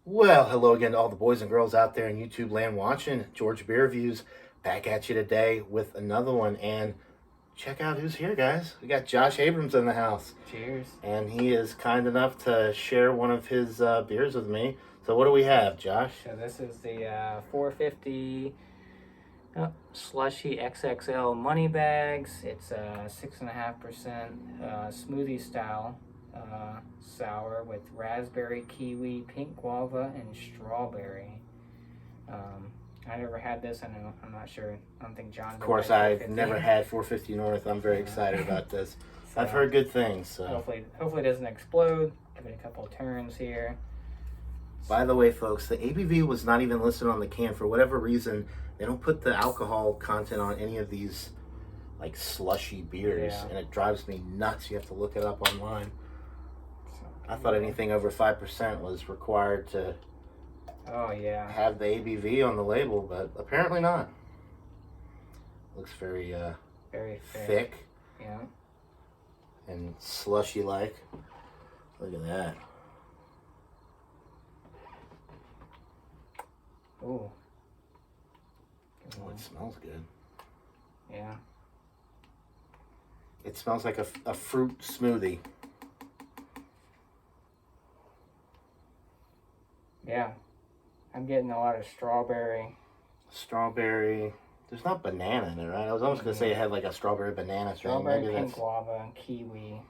Well, hello again to all the boys and girls out there in YouTube land watching. George Beer Reviews back at you today with another one. And check out who's here, guys. We got Josh Abrams in the house. Cheers. And he is kind enough to share one of his beers with me. So what do we have, Josh? So this is the 450 Slushy XXL money bags. It's 6.5% smoothie style sour with raspberry, kiwi, pink guava, and strawberry. I never had this. I'm not sure. I don't think John. Of course, I've never had 450 North. I'm very excited about this. So, I've heard good things. So hopefully it doesn't explode. Give it a couple of turns here. By the way, folks, the ABV was not even listed on the can. For whatever reason, they don't put the alcohol content on any of these like slushy beers, and it drives me nuts. You have to look it up online. I thought anything over 5% was required to have the ABV on the label, but apparently not. Looks very thick. Yeah. And slushy-like. Look at that. Ooh. Oh, it smells good. Yeah. It smells like a fruit smoothie. Yeah. I'm getting a lot of strawberry. Strawberry. There's not banana in it, right? I was almost going to say it had like a strawberry banana thing. Strawberry, pink guava, and kiwi.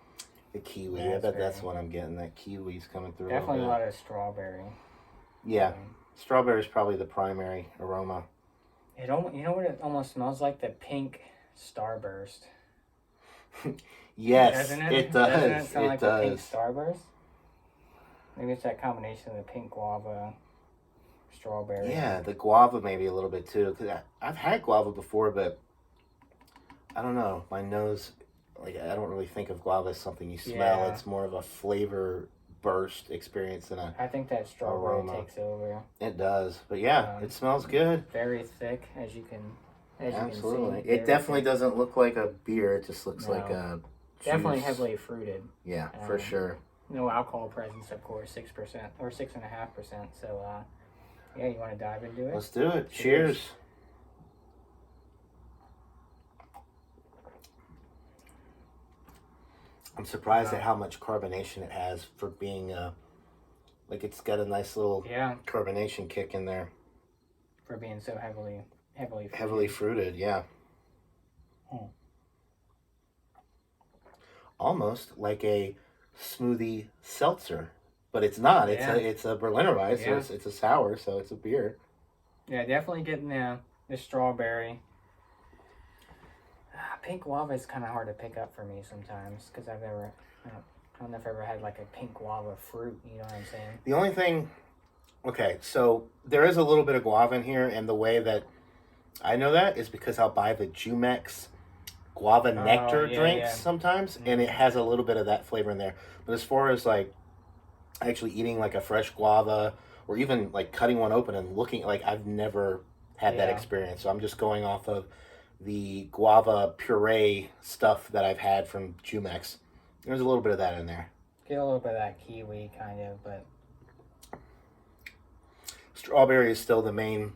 The kiwi. I bet that's what I'm getting. That kiwi's coming through. Definitely a lot of strawberry. Yeah. Strawberry is probably the primary aroma. You know what it almost smells like? The pink Starburst. Yes, it does. Doesn't it sound like the pink Starburst? Maybe it's that combination of the pink guava, strawberry. Yeah, the guava maybe a little bit too. Cause I've had guava before, but I don't know. My nose, like I don't really think of guava as something you smell. Yeah. It's more of a flavor burst experience than a. I think that strawberry takes over. It does, but yeah, it smells good. Very thick, as you can. Absolutely, it definitely doesn't look like a beer. It just looks like a. Definitely heavily fruited. Yeah, for sure. No alcohol presence, of course, 6% or 6.5%. So, yeah, you want to dive into it? Let's do it. Cheers. I'm surprised at how much carbonation it has for being like it's got a nice little carbonation kick in there. For being so heavily fruited, yeah. Almost like a smoothie seltzer, but it's not. It's a Berliner Weiss. So it's a sour, so it's a beer. Yeah, definitely getting the strawberry. Pink guava is kind of hard to pick up for me sometimes because I don't know if I've ever had like a pink guava fruit. You know what I'm saying? The only thing, okay, so there is a little bit of guava in here, and the way that I know that is because I'll buy the Jumex guava nectar drinks sometimes, and it has a little bit of that flavor in there. But as far as like actually eating like a fresh guava or even like cutting one open and looking, like I've never had that experience. So I'm just going off of the guava puree stuff that I've had from Jumex. There's a little bit of that in there. Get a little bit of that kiwi kind of, but strawberry is still the main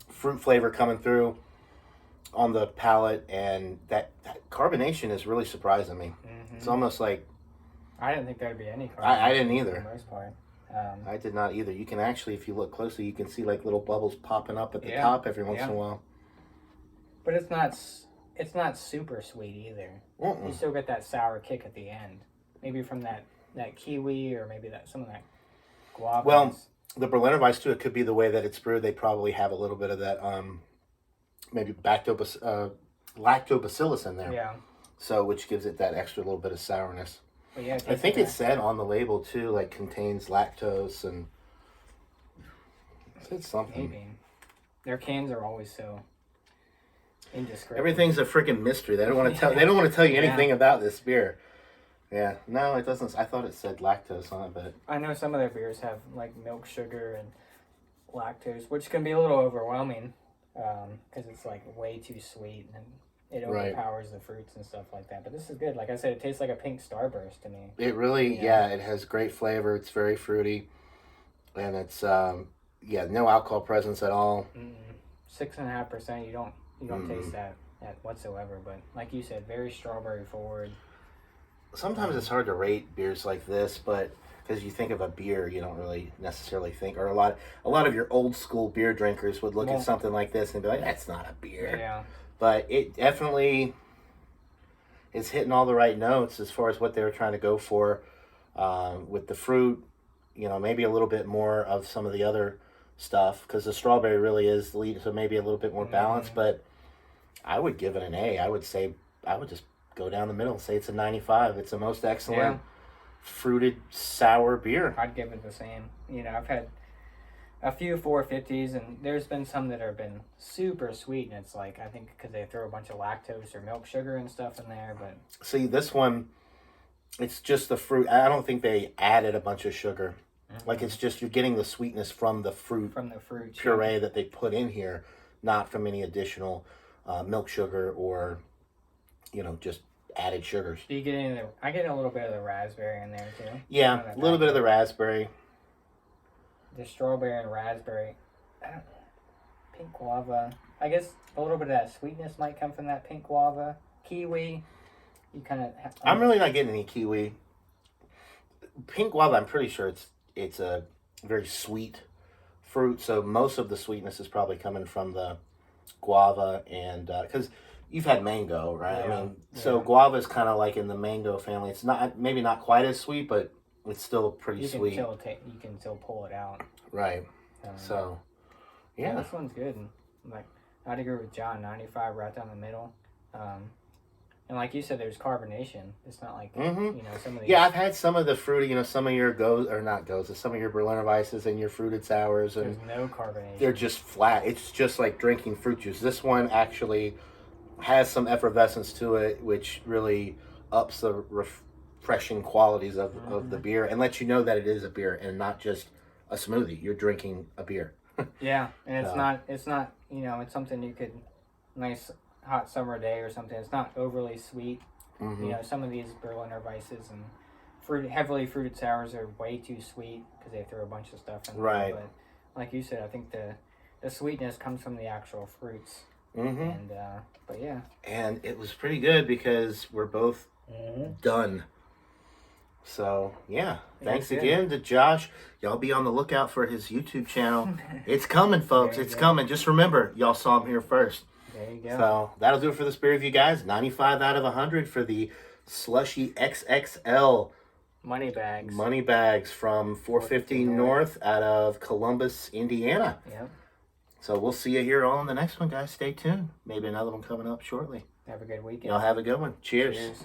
fruit flavor coming through on the palate, and that carbonation is really surprising me. It's almost like I didn't think there'd be any carbonation. I didn't either. For the most part. I did not either. You can actually, if you look closely, you can see like little bubbles popping up at the top every once in a while. But it's not super sweet either. You still get that sour kick at the end, maybe from that kiwi or maybe some of that guava. Well, the Berliner Weiss too. It could be the way that it's brewed. They probably have a little bit of that. Maybe lactobacillus in there. Yeah. So, which gives it that extra little bit of sourness. But yeah, I think it said on the label too, like contains lactose and it said something. Maybe. Their cans are always so indescribable. Everything's a freaking mystery. They don't want to tell. They don't want to tell you anything about this beer. Yeah. No, it doesn't. I thought it said lactose on it, but I know some of their beers have like milk sugar and lactose, which can be a little overwhelming. Because it's like way too sweet and it overpowers the fruits and stuff like that. But this is good. Like I said, it tastes like a pink Starburst to me. It really, it has great flavor. It's very fruity. And it's no alcohol presence at all. 6.5%. You don't taste that whatsoever. But like you said, very strawberry forward. Sometimes it's hard to rate beers like this, but because you think of a beer, you don't really necessarily think, or a lot of your old school beer drinkers would look at something like this and be like, "That's not a beer." Yeah. But it definitely is hitting all the right notes as far as what they were trying to go for with the fruit. Maybe a little bit more of some of the other stuff because the strawberry really is the lead, so maybe a little bit more balanced. But I would give it an A. I would just go down the middle and say it's a 95. It's the most excellent fruited sour beer. I'd give it the same. I've had a few 450s, and there's been some that have been super sweet, and it's like, I think because they throw a bunch of lactose or milk sugar and stuff in there. But see, this one, it's just the fruit. I don't think they added a bunch of sugar. Like, it's just you're getting the sweetness from the fruit puree that they put in here, not from any additional milk sugar or just added sugars. Do you get I get a little bit of the raspberry in there too. Yeah, a little bit of the raspberry. The strawberry and raspberry. Pink guava. I guess a little bit of that sweetness might come from that pink guava. Kiwi. You kind of. I'm really not getting any kiwi. Pink guava, I'm pretty sure it's a very sweet fruit, so most of the sweetness is probably coming from the guava, and because you've had mango, right? Yeah. I mean, so guava is kind of like in the mango family. It's maybe not quite as sweet, but it's still pretty sweet. You can still pull it out. Right. So, yeah. This one's good. Like, I'd agree with John. 95 right down the middle. And like you said, there's carbonation. It's not like some of these. Yeah, I've had some of the fruity. Some of your some of your Berliner Weisses and your fruited sours, and there's no carbonation. They're just flat. It's just like drinking fruit juice. This one actually has some effervescence to it, which really ups the refreshing qualities of the beer and lets you know that it is a beer and not just a smoothie. You're drinking a beer. Yeah, and it's not it's something you could nice hot summer day or something. It's not overly sweet. Some of these Berliner Weisses and heavily fruited sours are way too sweet because they throw a bunch of stuff in there. Right. But like you said, I think the sweetness comes from the actual fruits. And but yeah. And it was pretty good because we're both done. So yeah, thanks again to Josh. Y'all be on the lookout for his YouTube channel. It's coming, folks. It's coming. Just remember, y'all saw him here first. There you go. So that'll do it for this beer review, guys. 95 out of 100 for the Slushy XXL money bags from 450 North out of Columbus, Indiana. Yep. So we'll see you here on the next one, guys. Stay tuned. Maybe another one coming up shortly. Have a good weekend. Y'all have a good one. Cheers. Cheers.